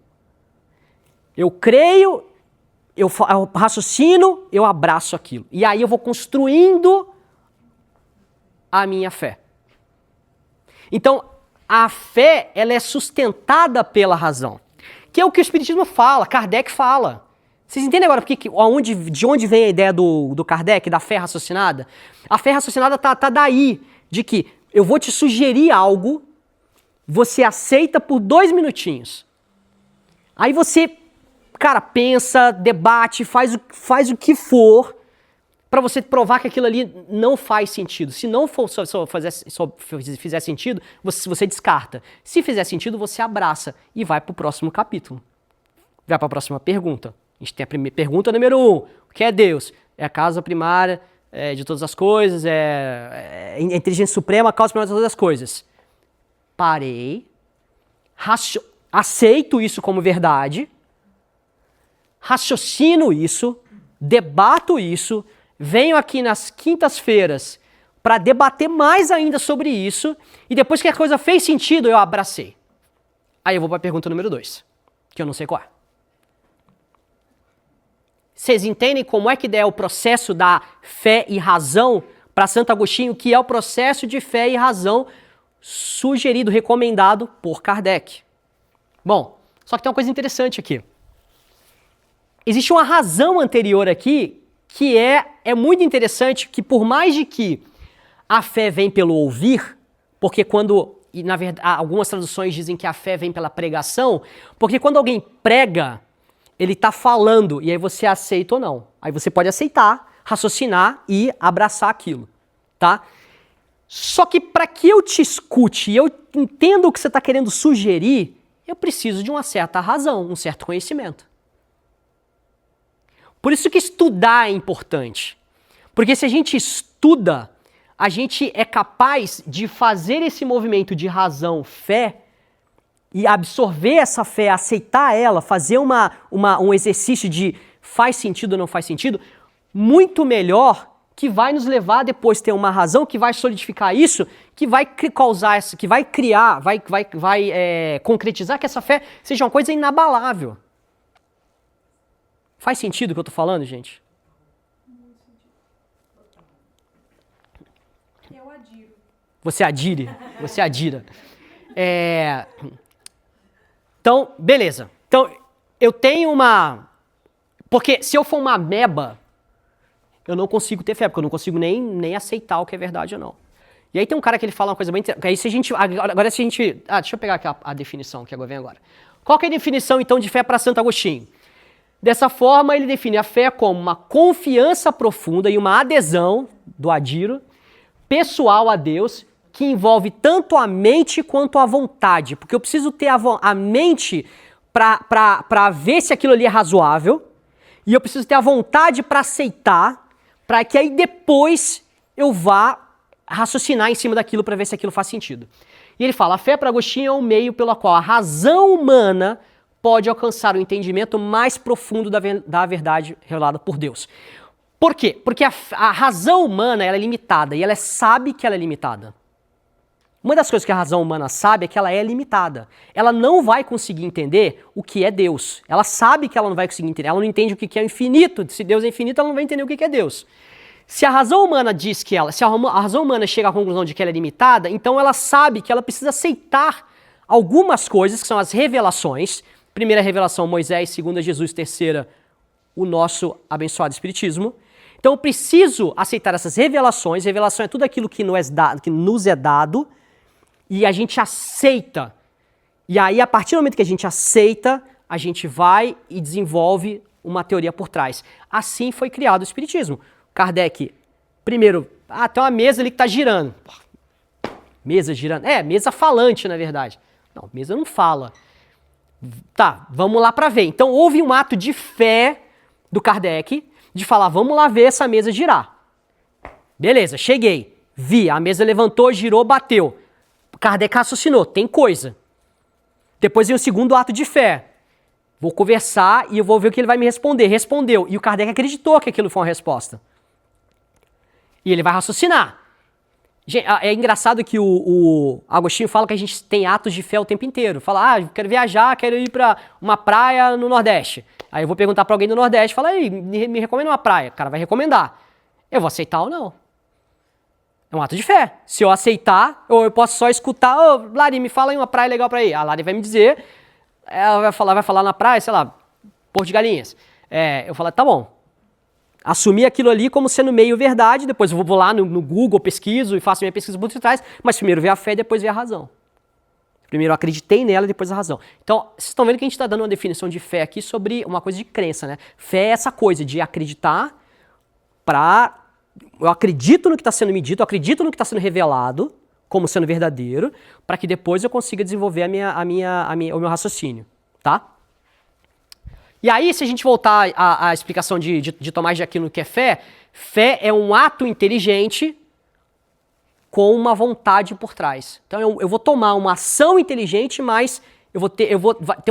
Eu creio, eu raciocino, eu abraço aquilo. E aí eu vou construindo a minha fé. Então, a fé, ela é sustentada pela razão. Que é o que o Espiritismo fala, Kardec fala. Vocês entendem agora de onde vem a ideia do Kardec, da fé raciocinada? A fé raciocinada tá daí, de que eu vou te sugerir algo, você aceita por 2 minutinhos. Aí você, cara, pensa, debate, faz o que for para você provar que aquilo ali não faz sentido. Se não for só fizer sentido, você descarta. Se fizer sentido, você abraça e vai para o próximo capítulo. Vai para a próxima pergunta. A gente tem a primeira pergunta número 1. O que é Deus? É a causa primária de todas as coisas, é a inteligência suprema, a causa primária de todas as coisas. Parei, aceito isso como verdade, raciocino isso, debato isso, venho aqui nas quintas-feiras para debater mais ainda sobre isso, e depois que a coisa fez sentido, eu abracei. Aí eu vou para a pergunta número 2, que eu não sei qual é. Vocês entendem como é que é o processo da fé e razão para Santo Agostinho, que é o processo de fé e razão sugerido, recomendado por Kardec. Bom, só que tem uma coisa interessante aqui. Existe uma razão anterior aqui que é muito interessante, que por mais de que a fé vem pelo ouvir, porque e na verdade, algumas traduções dizem que a fé vem pela pregação, porque quando alguém prega, ele está falando, e aí você aceita ou não. Aí você pode aceitar, raciocinar e abraçar aquilo, tá? Só que para que eu te escute e eu entenda o que você está querendo sugerir, eu preciso de uma certa razão, um certo conhecimento. Por isso que estudar é importante. Porque se a gente estuda, a gente é capaz de fazer esse movimento de razão, fé, e absorver essa fé, aceitar ela, fazer um exercício de faz sentido ou não faz sentido, muito melhor, que vai nos levar a depois ter uma razão, que vai solidificar isso, que vai causar, que vai criar, vai concretizar que essa fé seja uma coisa inabalável. Faz sentido o que eu tô falando, gente? Eu adiro. Você adire? Você adira. Então, beleza. Então, eu tenho uma... Porque se eu for uma ameba, eu não consigo ter fé, porque eu não consigo nem aceitar o que é verdade ou não. E aí tem um cara que ele fala uma coisa bem interessante. Aí se a gente... Agora se a gente... deixa eu pegar aqui a definição que vem agora. Qual que é a definição, então, de fé para Santo Agostinho? Dessa forma, ele define a fé como uma confiança profunda e uma adesão, do adiro, pessoal a Deus, que envolve tanto a mente quanto a vontade. Porque eu preciso ter a mente para ver se aquilo ali é razoável, e eu preciso ter a vontade para aceitar, para que aí depois eu vá raciocinar em cima daquilo para ver se aquilo faz sentido. E ele fala, a fé para Agostinho é um meio pelo qual a razão humana pode alcançar o entendimento mais profundo da verdade revelada por Deus. Por quê? Porque a razão humana ela é limitada e ela sabe que ela é limitada. Uma das coisas que a razão humana sabe é que ela é limitada. Ela não vai conseguir entender o que é Deus. Ela sabe que ela não vai conseguir entender. Ela não entende o que é o infinito. Se Deus é infinito, ela não vai entender o que é Deus. Se a razão humana diz que se a razão humana chega à conclusão de que ela é limitada, então ela sabe que ela precisa aceitar algumas coisas, que são as revelações. Primeira revelação, Moisés. Segunda, Jesus. Terceira, o nosso abençoado Espiritismo. Então eu preciso aceitar essas revelações. Revelação é tudo aquilo que nos é dado. E a gente aceita. E aí, a partir do momento que a gente aceita, a gente vai e desenvolve uma teoria por trás. Assim foi criado o Espiritismo. Kardec, primeiro, tem uma mesa ali que está girando. Mesa girando? Mesa falante, na verdade. Não, mesa não fala. Tá, vamos lá para ver. Então, houve um ato de fé do Kardec de falar, vamos lá ver essa mesa girar. Beleza, cheguei. Vi, a mesa levantou, girou, bateu. Kardec raciocinou, tem coisa. Depois vem o segundo ato de fé. Vou conversar e eu vou ver o que ele vai me responder. Respondeu. E o Kardec acreditou que aquilo foi uma resposta. E ele vai raciocinar. É engraçado que o Agostinho fala que a gente tem atos de fé o tempo inteiro. Fala, eu quero viajar, quero ir para uma praia no Nordeste. Aí eu vou perguntar para alguém do Nordeste, fala aí, me recomenda uma praia. O cara vai recomendar. Eu vou aceitar ou não? É um ato de fé. Se eu aceitar, ou eu posso só escutar, Lari, me fala aí uma praia legal para ir. A Lari vai me dizer, ela vai falar na praia, sei lá, Porto de Galinhas. Eu falo, tá bom. Assumir aquilo ali como sendo meio verdade, depois eu vou lá no Google, pesquiso e faço minha pesquisa por trás, mas primeiro vê a fé e depois vê a razão. Primeiro eu acreditei nela, depois a razão. Então, vocês estão vendo que a gente está dando uma definição de fé aqui sobre uma coisa de crença, né? Fé é essa coisa de acreditar eu acredito no que está sendo me dito, eu acredito no que está sendo revelado como sendo verdadeiro, para que depois eu consiga desenvolver o meu raciocínio, tá? E aí, se a gente voltar à explicação de Tomás de Aquino, que é fé é um ato inteligente com uma vontade por trás. Então, eu vou tomar uma ação inteligente, mas eu vou ter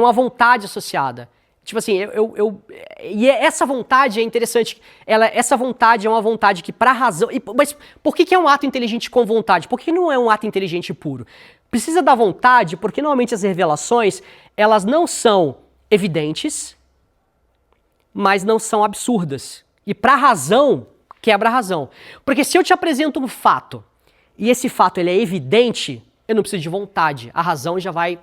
uma vontade associada. Tipo assim, e essa vontade é interessante. Essa vontade é uma vontade que, para razão... Mas por que é um ato inteligente com vontade? Por que não é um ato inteligente puro? Precisa da vontade, porque normalmente as revelações, elas não são evidentes, mas não são absurdas. E para razão, quebra a razão. Porque se eu te apresento um fato, e esse fato ele é evidente, eu não preciso de vontade. A razão já vai...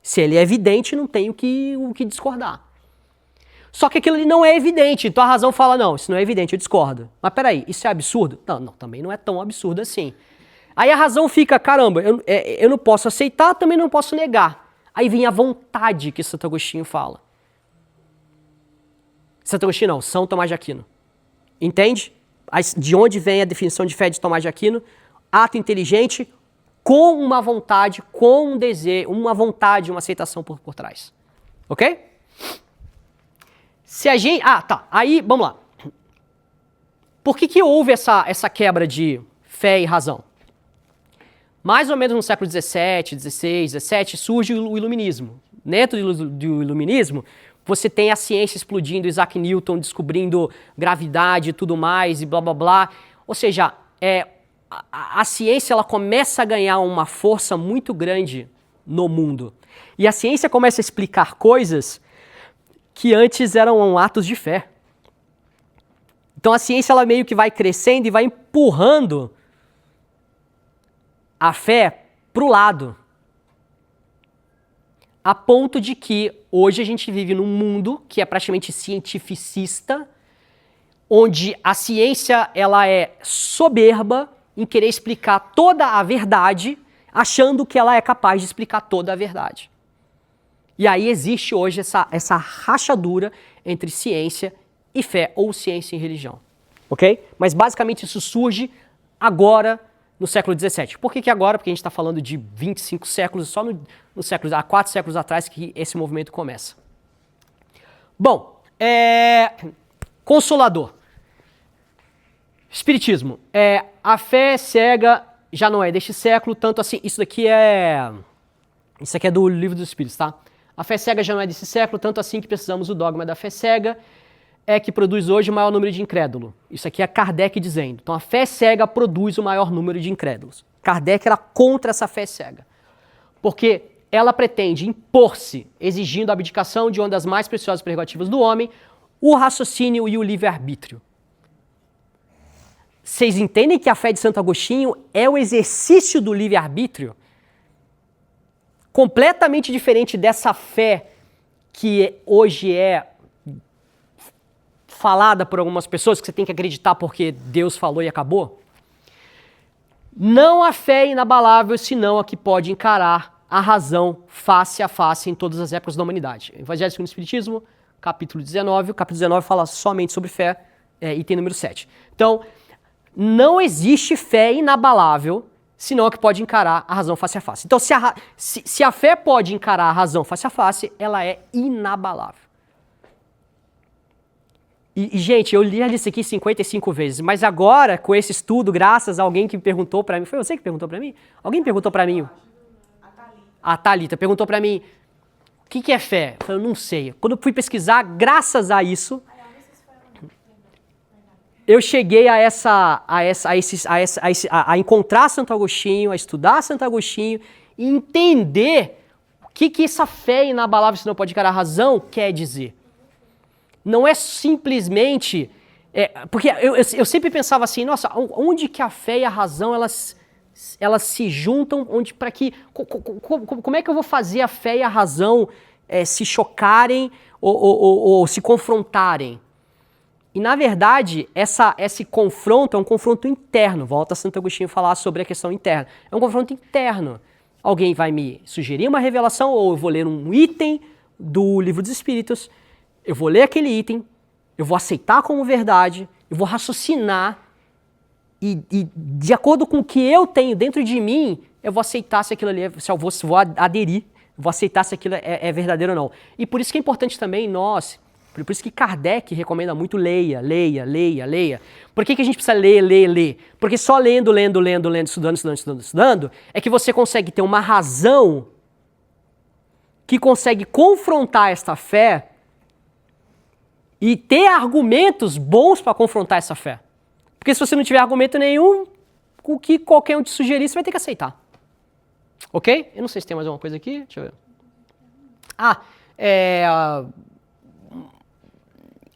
Se ele é evidente, não tem o que discordar. Só que aquilo ali não é evidente. Então a razão fala, não, isso não é evidente, eu discordo. Mas peraí, isso é absurdo? Não, também não é tão absurdo assim. Aí a razão fica, caramba, eu não posso aceitar, também não posso negar. Aí vem a vontade que Santo Agostinho fala. Santo Agostinho não, São Tomás de Aquino. Entende? De onde vem a definição de fé de Tomás de Aquino? Ato inteligente com uma vontade, com um desejo, uma vontade, uma aceitação por trás. Ok? Se a gente... tá. Aí, vamos lá. Por que houve essa quebra de fé e razão? Mais ou menos no século XVII, XVI, XVII, surge o Iluminismo. Dentro do Iluminismo, você tem a ciência explodindo, Isaac Newton descobrindo gravidade e tudo mais, e blá, blá, blá. Ou seja, a ciência ela começa a ganhar uma força muito grande no mundo. E a ciência começa a explicar coisas que antes eram atos de fé. Então a ciência ela meio que vai crescendo e vai empurrando a fé para o lado. A ponto de que hoje a gente vive num mundo que é praticamente cientificista, onde a ciência ela é soberba em querer explicar toda a verdade, achando que ela é capaz de explicar toda a verdade. E aí existe hoje essa rachadura entre ciência e fé, ou ciência e religião. Ok? Mas basicamente isso surge agora no século XVII. Por que agora? Porque a gente está falando de 25 séculos, só há 4 séculos atrás que esse movimento começa. Bom, Consolador. Espiritismo. A fé cega já não é deste século, tanto assim, isso aqui é do Livro dos Espíritos, tá? A fé cega já não é desse século, tanto assim que precisamos do dogma da fé cega, que produz hoje o maior número de incrédulos. Isso aqui é Kardec dizendo. Então a fé cega produz o maior número de incrédulos. Kardec era contra essa fé cega. Porque ela pretende impor-se, exigindo a abdicação de uma das mais preciosas prerrogativas do homem, o raciocínio e o livre-arbítrio. Vocês entendem que a fé de Santo Agostinho é o exercício do livre-arbítrio? Completamente diferente dessa fé que hoje é falada por algumas pessoas, que você tem que acreditar porque Deus falou e acabou. Não há fé inabalável, senão a que pode encarar a razão face a face em todas as épocas da humanidade. Evangelho segundo o Espiritismo, capítulo 19. O capítulo 19 fala somente sobre fé, item número 7. Então, não existe fé inabalável, senão a que pode encarar a razão face a face. Então, se a fé pode encarar a razão face a face, ela é inabalável. E, gente, eu li isso aqui 55 vezes, mas agora, com esse estudo, graças a alguém que perguntou pra mim, foi você que perguntou pra mim? Alguém perguntou pra mim? A Thalita perguntou pra mim, o que é fé? Eu falei, eu não sei. Quando eu fui pesquisar, graças a isso, eu cheguei a encontrar Santo Agostinho, a estudar Santo Agostinho e entender o que essa fé inabalável, se não pode encarar a razão, quer dizer. Não é simplesmente... porque eu sempre pensava assim, nossa, onde que a fé e a razão, elas se juntam, como é que eu vou fazer a fé e a razão se chocarem ou se confrontarem? E, na verdade, esse confronto é um confronto interno. Volta Santo Agostinho falar sobre a questão interna. É um confronto interno. Alguém vai me sugerir uma revelação ou eu vou ler um item do Livro dos Espíritos, eu vou ler aquele item, eu vou aceitar como verdade, eu vou raciocinar e de acordo com o que eu tenho dentro de mim, eu vou aceitar se aquilo ali, se vou aderir, vou aceitar se aquilo é verdadeiro ou não. E por isso que é importante também por isso que Kardec recomenda muito leia. Por que a gente precisa ler? Porque só lendo, estudando, é que você consegue ter uma razão que consegue confrontar esta fé e ter argumentos bons para confrontar essa fé. Porque se você não tiver argumento nenhum, o que qualquer um te sugerir, você vai ter que aceitar. Ok? Eu não sei se tem mais alguma coisa aqui. Deixa eu ver.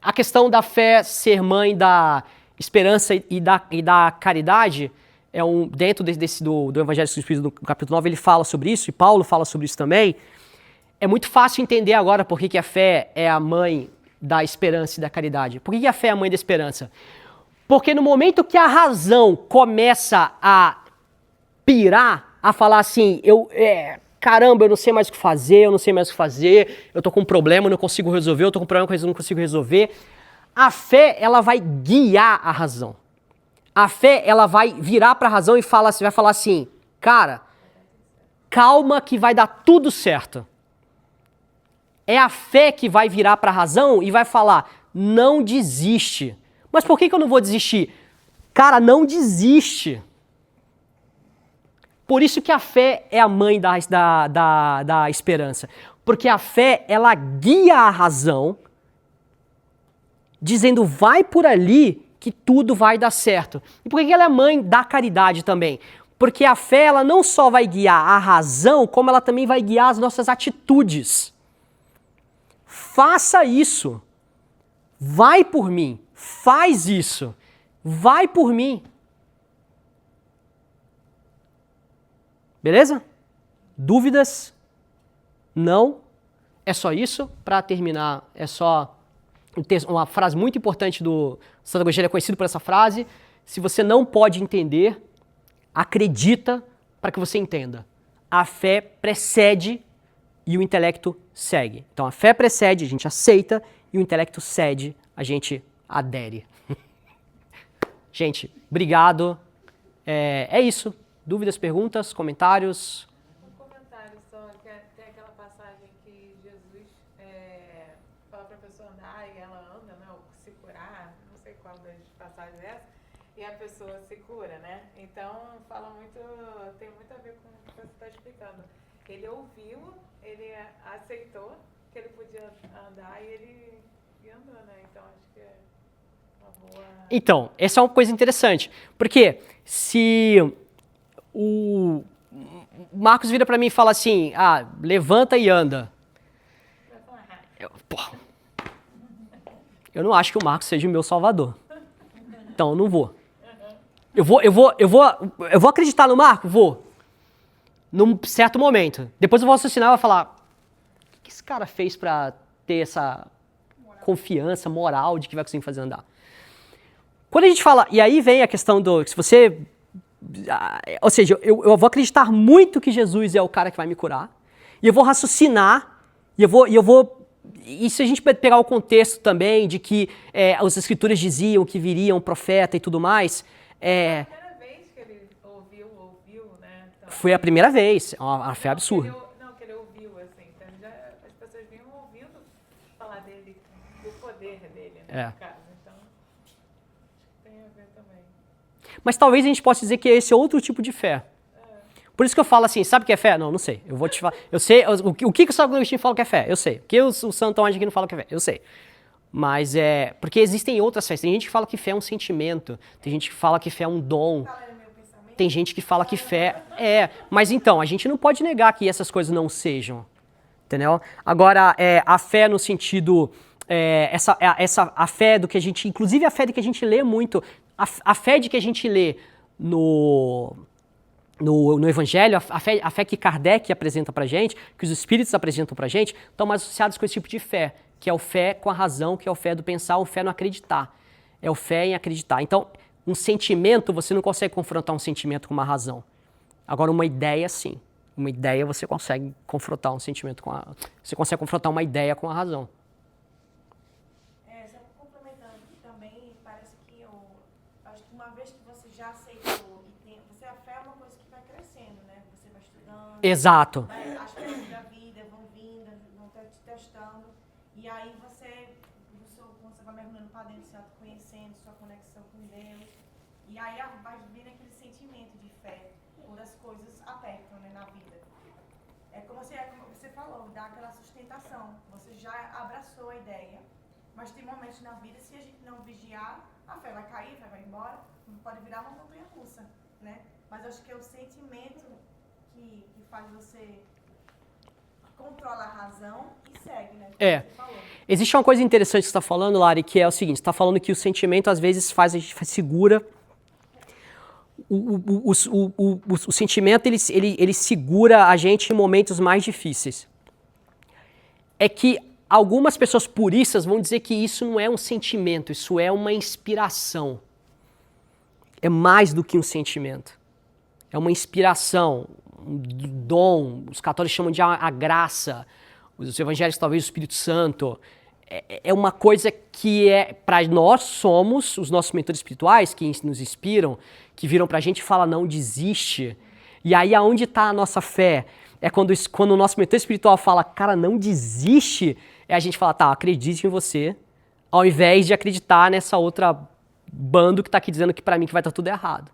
A questão da fé ser mãe da esperança e da caridade, dentro do Evangelho segundo o Espírito, no capítulo 9, ele fala sobre isso, e Paulo fala sobre isso também. É muito fácil entender agora por que a fé é a mãe da esperança e da caridade. Por que a fé é a mãe da esperança? Porque no momento que a razão começa a pirar, a falar assim, caramba, eu não sei mais o que fazer, eu tô com um problema, eu não consigo resolver, eu tô com um problema que eu não consigo resolver, a fé, ela vai guiar a razão. A fé, ela vai virar para a razão e vai falar assim, cara, calma que vai dar tudo certo. É a fé que vai virar para a razão e vai falar, não desiste. Mas por que eu não vou desistir? Cara, não desiste. Por isso que a fé é a mãe da esperança. Porque a fé, ela guia a razão, dizendo, vai por ali que tudo vai dar certo. E por que ela é mãe da caridade também? Porque a fé, ela não só vai guiar a razão, como ela também vai guiar as nossas atitudes. Faça isso. Vai por mim. Faz isso. Vai por mim. Beleza? Dúvidas? Não? É só isso? Para terminar, é só uma frase muito importante do Santo Agostinho, ele é conhecido por essa frase. Se você não pode entender, acredita para que você entenda. A fé precede e o intelecto segue. Então a fé precede, a gente aceita, e o intelecto cede, a gente adere. Gente, obrigado. É isso. Dúvidas, perguntas, comentários? Um comentário só, que tem aquela passagem que Jesus fala para a pessoa andar e ela anda, né, ou se curar, não sei qual das passagens é essa, e a pessoa se cura, né? Então, tem muito a ver com o que você está explicando. Ele ouviu, ele aceitou que ele podia andar e ele andou, né? Então, acho que é uma boa... Então, essa é uma coisa interessante, porque se o Marcos vira pra mim e fala assim, levanta e anda. Eu não acho que o Marcos seja o meu salvador. Então, eu não vou. Eu vou acreditar no Marco? Vou. Num certo momento. Depois eu vou raciocinar e vou falar, o que esse cara fez pra ter essa confiança moral de que vai conseguir fazer andar? Quando a gente fala, e aí vem a questão do, se você, ou seja, eu vou acreditar muito que Jesus é o cara que vai me curar, e eu vou raciocinar, e se a gente pegar o contexto também de que as escrituras diziam que viria um profeta e tudo mais, a primeira vez que ele ouviu, né? Então, foi a primeira vez, uma fé absurda. Que ele ouviu, assim, então as pessoas vinham ouvindo falar dele, do poder dele, né, no caso. Então, acho que tem a ver também. Mas talvez a gente possa dizer que esse é outro tipo de fé. Por isso que eu falo assim, sabe o que é fé? Não sei. Eu vou te falar. Eu sei o que o Santo Agostinho fala que é fé. Eu sei. O que o Santo Anjo aqui não fala que é fé. Eu sei. Mas porque existem outras fés. Tem gente que fala que fé é um sentimento. Tem gente que fala que fé é um dom. Tem gente que fala que fé Mas então, a gente não pode negar que essas coisas não sejam. Entendeu? Agora, a fé no sentido... a fé do que a gente... Inclusive a fé de que a gente lê muito... A fé de que a gente lê no Evangelho, a fé que Kardec apresenta pra gente, que os espíritos apresentam pra gente, estão mais associados com esse tipo de fé, que é o fé com a razão, que é o fé do pensar, o fé no acreditar. É o fé em acreditar. Então, um sentimento, você não consegue confrontar um sentimento com uma razão. Agora, uma ideia, sim. Uma ideia, você consegue confrontar um sentimento você consegue confrontar uma ideia com a razão. Só complementando também, parece que acho que uma vez que você já aceitou a fé é uma coisa que vai crescendo, né? Você vai estudando. Exato. As coisas da vida vão vindo, vão te testando. E aí você vai mergulhando para dentro, se autoconhecendo, sua conexão com Deus. E aí vai vindo aquele sentimento de fé, quando as coisas apertam, né, na vida. É como você falou, dá aquela sustentação. Você já abraçou a ideia, mas tem momentos na vida, se a gente não vigiar, a fé vai cair, vai embora, pode virar uma montanha russa, né? Mas acho que é o sentimento que faz você controla a razão e segue, né? Como você falou. Existe uma coisa interessante que você está falando, Lari, que é o seguinte, você está falando que o sentimento às vezes a gente segura. O sentimento ele segura a gente em momentos mais difíceis. É que algumas pessoas puristas vão dizer que isso não é um sentimento, isso é uma inspiração. É mais do que um sentimento. É uma inspiração, um dom. Os católicos chamam de a graça. Os evangélicos talvez o Espírito Santo. É uma coisa que para nós somos, os nossos mentores espirituais, que nos inspiram, que viram pra gente e falam, não desiste. E aí aonde está a nossa fé? É quando o nosso mentor espiritual fala, cara, não desiste, a gente fala, tá, acredite em você, ao invés de acreditar nessa outra bando que está aqui dizendo que para mim que vai estar tudo errado.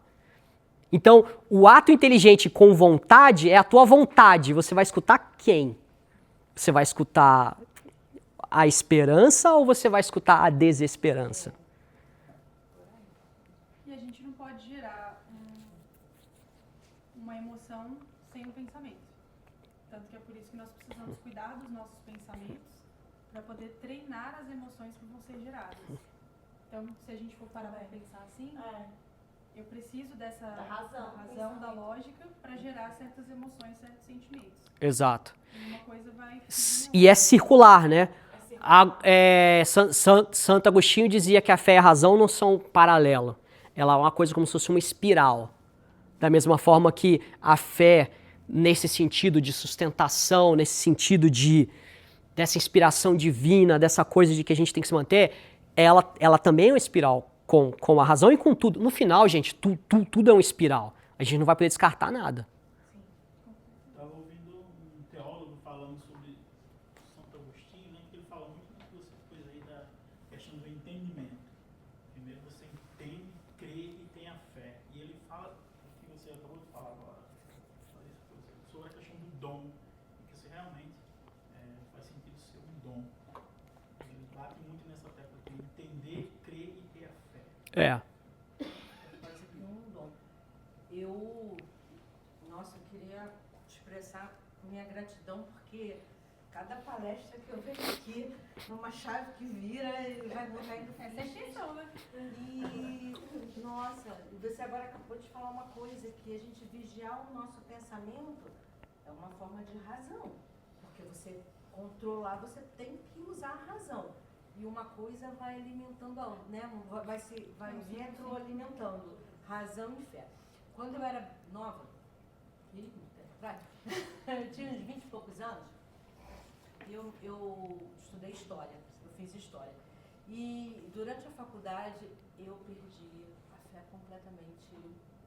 Então, o ato inteligente com vontade é a tua vontade. Você vai escutar quem? Você vai escutar a esperança ou você vai escutar a desesperança? E a gente não pode gerar uma emoção sem um pensamento. Tanto que é por isso que nós precisamos cuidar dos nossos pensamentos para poder treinar as emoções que vão ser geradas. Então, se a gente for parar para pensar assim, eu preciso dessa razão da lógica para gerar certas emoções, certos sentimentos. Exato. E uma coisa vai... E é circular, né? Santo Agostinho dizia que a fé e a razão não são paralelas. Ela é uma coisa como se fosse uma espiral. Da mesma forma que a fé, nesse sentido de sustentação, nesse sentido dessa inspiração divina, dessa coisa de que a gente tem que se manter, ela também é uma espiral com a razão e com tudo. No final, gente, tudo é uma espiral. A gente não vai poder descartar nada. Estava ouvindo um teólogo falando sobre Santo Agostinho, né, que ele fala muito dessa coisa aí da questão do entendimento. Primeiro você entende, crê e tem a fé. E ele fala, o que você acabou de falar agora, sobre a questão do dom, e que isso realmente faz sentido ser um dom. Ele bate muito nessa tecla de entender, crer e ter a fé. É. Nossa, eu queria expressar minha gratidão, porque cada palestra que eu vejo aqui, numa chave que vira, ele vai botar indo Essa é a intenção, né? E, nossa, você agora acabou de falar uma coisa, que a gente vigiar o nosso pensamento é uma forma de razão. Porque você controlar, você tem que usar a razão. E uma coisa vai alimentando a outra, né? Vai retroalimentando razão e fé. Quando eu era nova, eu tinha uns 20 e poucos anos, eu estudei história, eu fiz história. E durante a faculdade eu perdi a fé completamente,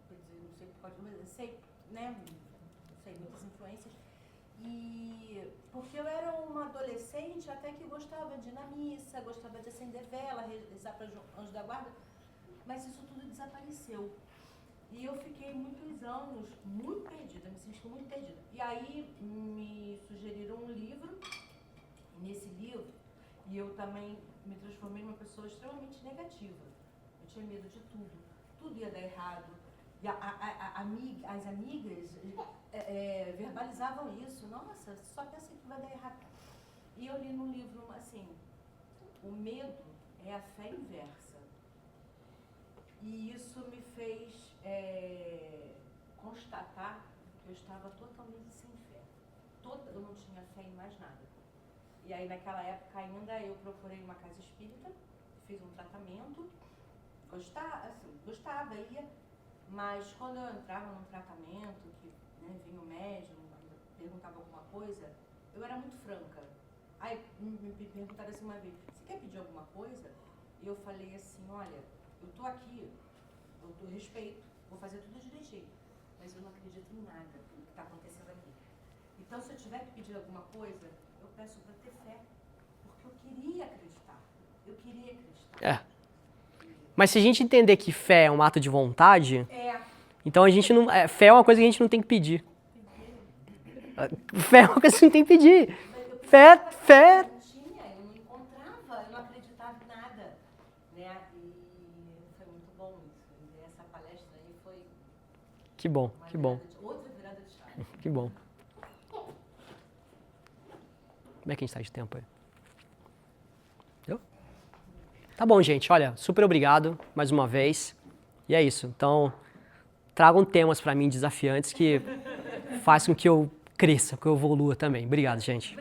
quer dizer, não sei por causa, mas sei, né? Não sei, muitas influências. E porque eu era uma adolescente até que gostava de ir na missa, gostava de acender vela, rezar para anjo da guarda, mas isso tudo desapareceu. E eu fiquei muitos anos muito perdida, me senti muito perdida. E aí me sugeriram um livro, e nesse livro, e eu também me transformei numa pessoa extremamente negativa. Eu tinha medo de tudo, tudo ia dar errado. E as amigas verbalizavam isso, nossa, só pensa que vai dar errado. E eu li no livro assim, o medo é a fé inversa. E isso me fez constatar que eu estava totalmente sem fé. Eu não tinha fé em mais nada. E aí naquela época ainda eu procurei uma casa espírita, fiz um tratamento, gostava, ia, mas quando eu entrava num tratamento, que vinha o médium, perguntava alguma coisa, eu era muito franca. Aí me perguntaram assim uma vez, você quer pedir alguma coisa? E eu falei assim, olha, eu tô aqui, eu dou respeito, vou fazer tudo direitinho, mas eu não acredito em nada do que está acontecendo aqui. Então, se eu tiver que pedir alguma coisa, eu peço para ter fé, porque eu queria acreditar. É. Mas se a gente entender que fé é um ato de vontade, então a gente não. Fé é uma coisa que a gente não tem que pedir. Fé é uma coisa que a gente não tem que pedir. Fé. Eu não encontrava, eu não acreditava em nada. Né? E foi muito bom isso. E essa palestra aí foi. Que bom, que bom. Outra virada de chave. Que bom. Como é que a gente tá de tempo aí? Deu? Tá bom, gente. Olha, super obrigado mais uma vez. E é isso. Então, tragam temas para mim desafiantes que façam com que eu cresça, que eu evolua também. Obrigado, gente.